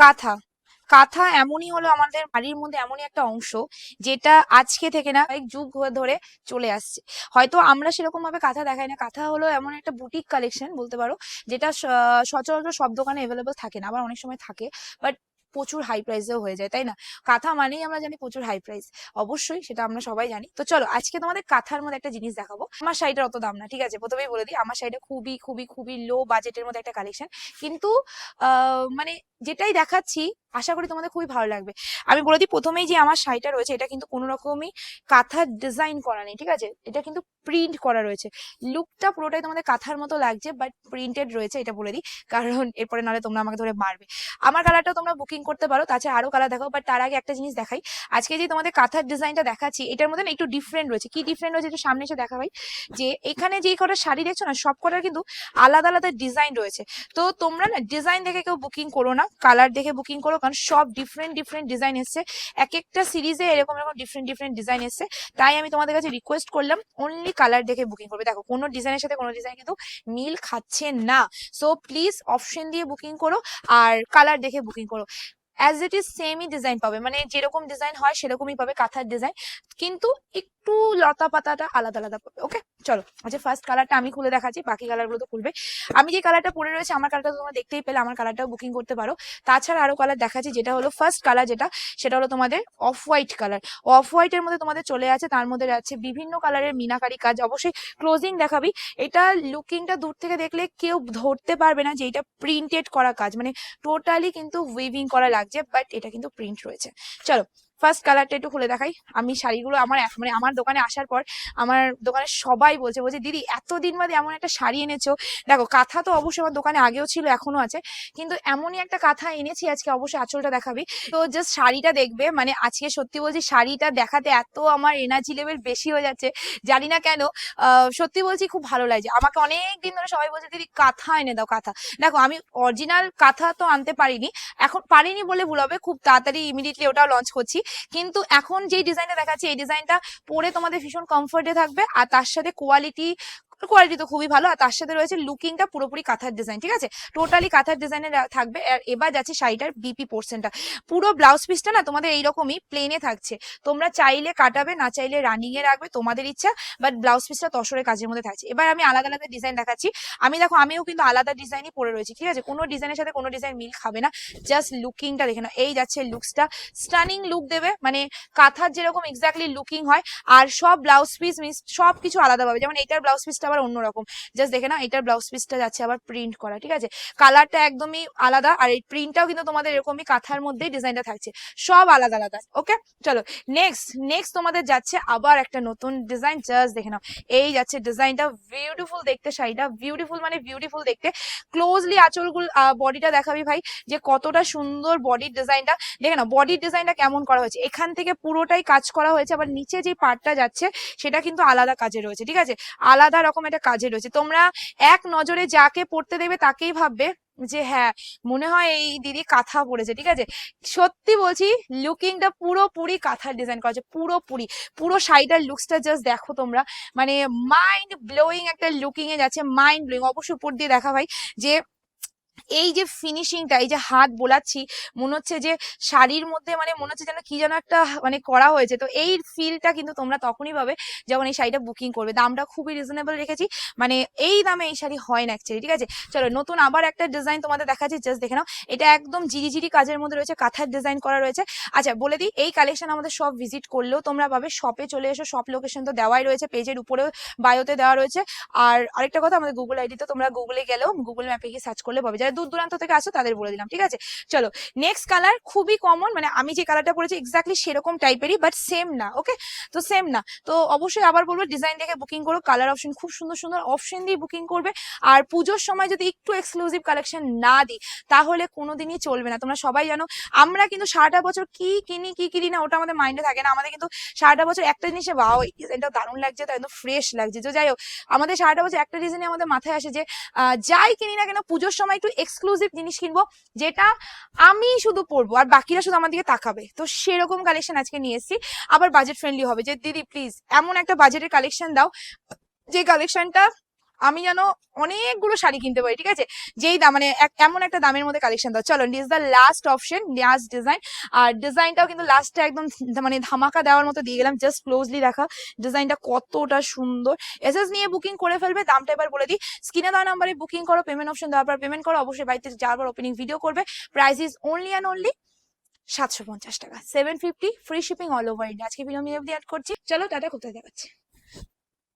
কাঁথা। কাঁথা এমনই হলো আমাদের বাড়ির মধ্যে এমনই একটা অংশ যেটা আজকে থেকে না কয়েক যুগ ধরে চলে আসছে। হয়তো আমরা সেরকম ভাবে কাঁথা দেখাই না, কাঁথা হলো এমন একটা বুটিক কালেকশন বলতে পারো, যেটা সচরাচর সব দোকানে অ্যাভেলেবল থাকে না, আবার অনেক সময় থাকে, বাট প্রচুর হাই প্রাইসেও হয়ে যায়, তাই না? কাঁথা মানেই আমরা জানি প্রচুর হাই প্রাইস, অবশ্যই সেটা আমরা সবাই জানি। তো চলো আজকে তোমাদের কাঁথার মধ্যে একটা জিনিস দেখাবো। আমার শাড়িটার অত দাম না, ঠিক আছে, প্রথমেই বলে দিই, আমার শাড়িটা খুবই খুবই খুবই লো বাজেটের মধ্যে একটা কালেকশন, কিন্তু মানে যেটাই দেখাচ্ছি আশা করি তোমাদের খুবই ভালো লাগবে। আমি বলে দিই প্রথমেই, যে আমার শাড়িটা রয়েছে এটা কিন্তু কোনো রকমই কাঁথার ডিজাইন করা নেই, ঠিক আছে, এটা কিন্তু প্রিন্ট করা রয়েছে। লুকটা পুরোটাই তোমাদের কাঁথার মতো লাগছে, বাট প্রিন্টেড রয়েছে, এটা বলে দিই, কারণ এরপরে নাহলে তোমরা আমাকে ধরে মারবে। আমার কালারটাও তোমরা বুকিং করতে পারো, তাছাড়া আরো কালার দেখো, বাট তার আগে একটা জিনিস দেখাই। আজকে যে তোমাদের কাঁথার ডিজাইনটা দেখাচ্ছি এটার মধ্যে না একটু ডিফারেন্ট রয়েছে। কি ডিফারেন্ট রয়েছে একটু সামনে এসে দেখা ভাই। যে এখানে যে কটা শাড়ি দেখছো না, সব কটার কিন্তু আলাদা আলাদা ডিজাইন রয়েছে। তো তোমরা না ডিজাইন দেখে কেউ বুকিং করো না, কালার দেখে বুকিং করো, কারণ সব ডিফারেন্ট ডিফারেন্ট ডিজাইন এসছে, এক একটা সিরিজে এরকম এরকম ডিফারেন্ট ডিফারেন্ট ডিজাইন এসছে। তাই আমি তোমাদের কাছে রিকোয়েস্ট করলাম অনলি কালার দেখে বুকিং করবে। দেখো কোনো ডিজাইনের সাথে কোনো ডিজাইন কিন্তু মিল খাচ্ছে না, সো প্লিজ অপশন দিয়ে বুকিং করো আর কালার দেখে বুকিং করো। অ্যাজ ইট ইজ সেমই ডিজাইন পাবে, মানে যেরকম ডিজাইন হয় সেরকমই পাবে কাঁথার ডিজাইন, কিন্তু একটু লতা পাতাটা আলাদা আলাদা পাবে। ওকে চলো, আচ্ছা ফার্স্ট কালারটা আমি খুলে দেখাচ্ছি, বাকি কালারগুলো তো খুলবে। আমি যে কালারটা পরে রয়েছে আমার কালারটা তোমরা দেখতেই পেলে, আমার কালারটাও বুকিং করতে পারো। তাছাড়া আরো কালার দেখাচ্ছি, যেটা হলো ফার্স্ট কালার, যেটা সেটা হলো তোমাদের অফ হোয়াইট কালার। অফ হোয়াইটের মধ্যে তোমাদের চলে আছে, তার মধ্যে আছে বিভিন্ন কালারের মিনাকারি কাজ, অবশ্যই ক্লোজিং দেখাবি। এটা লুকিংটা দূর থেকে দেখলে কেউ ধরতে পারবে না যে এটা প্রিন্টেড করা কাজ, মানে টোটালি কিন্তু উইভিং করা লাগছে, বাট এটা কিন্তু প্রিন্ট রয়েছে। চলো ফার্স্ট কালারটা একটু খুলে দেখাই। আমি শাড়িগুলো আমার মানে আমার দোকানে আসার পর আমার দোকানের সবাই বলছে, বলছে দিদি এতদিন বাদে এমন একটা শাড়ি এনেছো। দেখো কাঁথা তো অবশ্যই আমার দোকানে আগেও ছিল, এখনো আছে, কিন্তু এমনই একটা কাঁথা এনেছি আজকে, অবশ্যই আঁচলটা দেখাবি। তো জাস্ট শাড়িটা দেখবে, মানে আজকে সত্যি বলছি শাড়িটা দেখাতে এত আমার এনার্জি লেভেল বেশি হয়ে যাচ্ছে, জানি না কেন। সত্যি বলছি খুব ভালো লাগছে আমাকে, অনেক দিন ধরে সবাই বলছে দিদি কাঁথা এনে দাও কাঁথা। দেখো আমি অরিজিনাল কাঁথা তো আনতে পারিনি, এখন পারিনি বলে ভুল হবে, খুব তাড়াতাড়ি ইমিডিয়েটলি ওটাও লঞ্চ করছি। কিন্তু এখন যেই ডিজাইনটা দেখাচ্ছি এই ডিজাইনটা পরে তোমাদের ভীষণ কমফোর্টে থাকবে, আর তার সাথে কোয়ালিটি কোয়ালিটি তো খুবই ভালো, আর তার সাথে রয়েছে লুকিংটা পুরোপুরি কাঁথার ডিজাইন, ঠিক আছে, টোটালি কাঁথার ডিজাইনের থাকবে। আর এবার যাচ্ছে শাড়িটার বিপি পোর্শনটা, পুরো ব্লাউজ পিসটা না তোমাদের এইরকমই প্লেনে থাকছে, তোমরা চাইলে কাটাবে, না চাইলে রানিং এ রাখবে, তোমাদের ইচ্ছা, বাট ব্লাউজ পিসটা তসরের কাজের মধ্যে থাকছে। এবার আমি আলাদা আলাদা ডিজাইন দেখাচ্ছি। আমি দেখো আমিও কিন্তু আলাদা ডিজাইনই পরে রয়েছি, ঠিক আছে, কোনো ডিজাইনের সাথে কোনো ডিজাইন মিল খাবে না, জাস্ট লুকিংটা দেখে না। এই যাচ্ছে লুকসটা, স্টানিং লুক দেবে, মানে কাঁথার যেরকম এক্স্যাক্টলি লুকিং হয়, আর সব ব্লাউজ পিস মিস সব কিছু আলাদা পাবে। যেমন এটার ব্লাউজ পিসটা আবার অন্যরকম, জাস্ট দেখে না, এটার ব্লাউজ পিসটা যাচ্ছে আবার প্রিন্ট করা, ঠিক আছে, কালারটা একদমই আলাদা, আর এই প্রিন্টটাও কিন্তু তোমাদের এরকমই কাঁথার মধ্যেই ডিজাইনটা থাকছে, সব আলাদা আলাদা। ওকে চলো নেক্সট নেক্সট তোমাদের যাচ্ছে আবার একটা নতুন ডিজাইন, জাস্ট দেখে নাও। এই যাচ্ছে ডিজাইনটা, বিউটিফুল দেখতে শাড়িটা, বিউটিফুল মানে বিউটিফুল দেখতে। ক্লোজলি আঁচলগুলো বডিটা দেখাবি ভাই, যে কতটা সুন্দর বডির ডিজাইনটা, দেখে নাও বডির ডিজাইনটা কেমন করা হয়েছে, এখান থেকে পুরোটাই কাজ করা হয়েছে, আবার নিচে যে পার্টটা যাচ্ছে সেটা কিন্তু আলাদা কাজে রয়েছে, ঠিক আছে, আলাদা রকম একটা কাজে রয়েছে। তোমরা এক নজরে যাকে পড়তে দেবে তাকেই ভাববে যে হ্যাঁ মনে হয় এই দিদি কাঁথা পড়েছে, ঠিক আছে, সত্যি বলছি লুকিংটা পুরোপুরি কাঁথার ডিজাইন করা আছে, পুরোপুরি। পুরো শাড়িটার লুকসটা জাস্ট দেখো তোমরা, মানে মাইন্ড ব্লোয়িং একটা লুকিং এ যাচ্ছে, মাইন্ড ব্লোয়িং। অবশ্যই উপর দিয়ে দেখা ভাই, যে এই যে ফিনিশিংটা, এই যে হাত বোলাচ্ছি, মনে হচ্ছে যে শাড়ির মধ্যে, মানে মনে হচ্ছে যেন কি যেন একটা মানে করা হয়েছে। তো এই ফিলটা কিন্তু তোমরা তখনই পাবে যখন এই শাড়িটা বুকিং করবে। দামটা খুবই রিজনেবল রেখেছি, মানে এই দামে এই শাড়ি হয় না অ্যাকচুয়ালি, ঠিক আছে। চলো নতুন আবার একটা ডিজাইন তোমাদের দেখাচ্ছি, জাস্ট দেখে নাও। এটা একদম জিরি জিরি কাজের মধ্যে রয়েছে, কাঁথার ডিজাইন করা রয়েছে। আচ্ছা বলে দিই, এই কালেকশন আমাদের সব ভিজিট করলেও তোমরা পাবে, শপে চলে এসো, শপ লোকেশন তো দেওয়াই রয়েছে, পেজের উপরেও বায়োতে দেওয়া রয়েছে। আর আরেকটা কথা, আমাদের গুগল আইডি তো তোমরা গুগলে গেলেও গুগল ম্যাপে গিয়ে সার্চ করলে পাবে, যারা দূর দূরান্ত থেকে আসো তাদের বলে দিলাম, ঠিক আছে। চলো নেক্সট কালার, খুবই কমন, মানে আমি যে কালারটা পরেছি এক্স্যাক্টলি সেরকম টাইপেরই, বাট সেম না। ওকে তো সেম না, তো অবশ্যই আবার বলবো ডিজাইন দেখে বুকিং করো, কালার অপশন খুব সুন্দর সুন্দর অপশন দিয়ে বুকিং করবে। আর পুজোর সময় যদি একটু এক্সক্লুসিভ কালেকশন না দিই তাহলে কোনোদিনই চলবে না। তোমরা সবাই জানো আমরা কিন্তু সারাটা বছর কি কিনি কি কিনি না ওটা আমাদের মাইন্ডে থাকে না, আমাদের কিন্তু সারাটা বছর একটা জিনিসে বাও এই ডিজাইনটা দারুণ লাগছে, তাই একদম ফ্রেশ লাগছে। তো যাই হোক, আমাদের সারাটা বছর একটা ডিজাইনে আমাদের মাথায় আসে যে যাই কিনি না কেন পুজোর সময় একটু এক্সক্লুসিভ জিনিস কিনবো, যেটা আমি শুধু পরবো আর বাকিরা শুধু আমার দিকে তাকাবে। তো সেরকম কালেকশন আজকে নিয়ে এসেছি, আবার বাজেট ফ্রেন্ডলি হবে, যে দিদি প্লিজ এমন একটা বাজেটের কালেকশন দাও যে কালেকশনটা আমি যেন অনেকগুলো শাড়ি কিনতে পারি, ঠিক আছে, যেই দাম মানে এমন একটা দামের মধ্যে কালেকশন দাও। চলো this the last option, last design. আর ডিজাইনটাও কিন্তু লাস্টে একদম মানে ধামাকা দেওয়ার মতো দিয়ে গেলাম। জাস্ট ক্লোজলি দেখা ডিজাইনটা কতটা সুন্দর। এসএস নিয়ে বুকিং করে ফেলবে। দামটা এবার বলে দিই, স্ক্রিনে দেওয়া নাম্বারে বুকিং করো, পেমেন্ট অপশন দেওয়ার পর পেমেন্ট করো, অবশ্যই বাড়িতে যাওয়ার পর ওপেনিং ভিডিও করবে। Price is only and only 750 টাকা, 750, free shipping all over India. আজকে ভিডিও আমি অ্যাড করছি। চলো টাটা, কোথায় দেখাচ্ছি।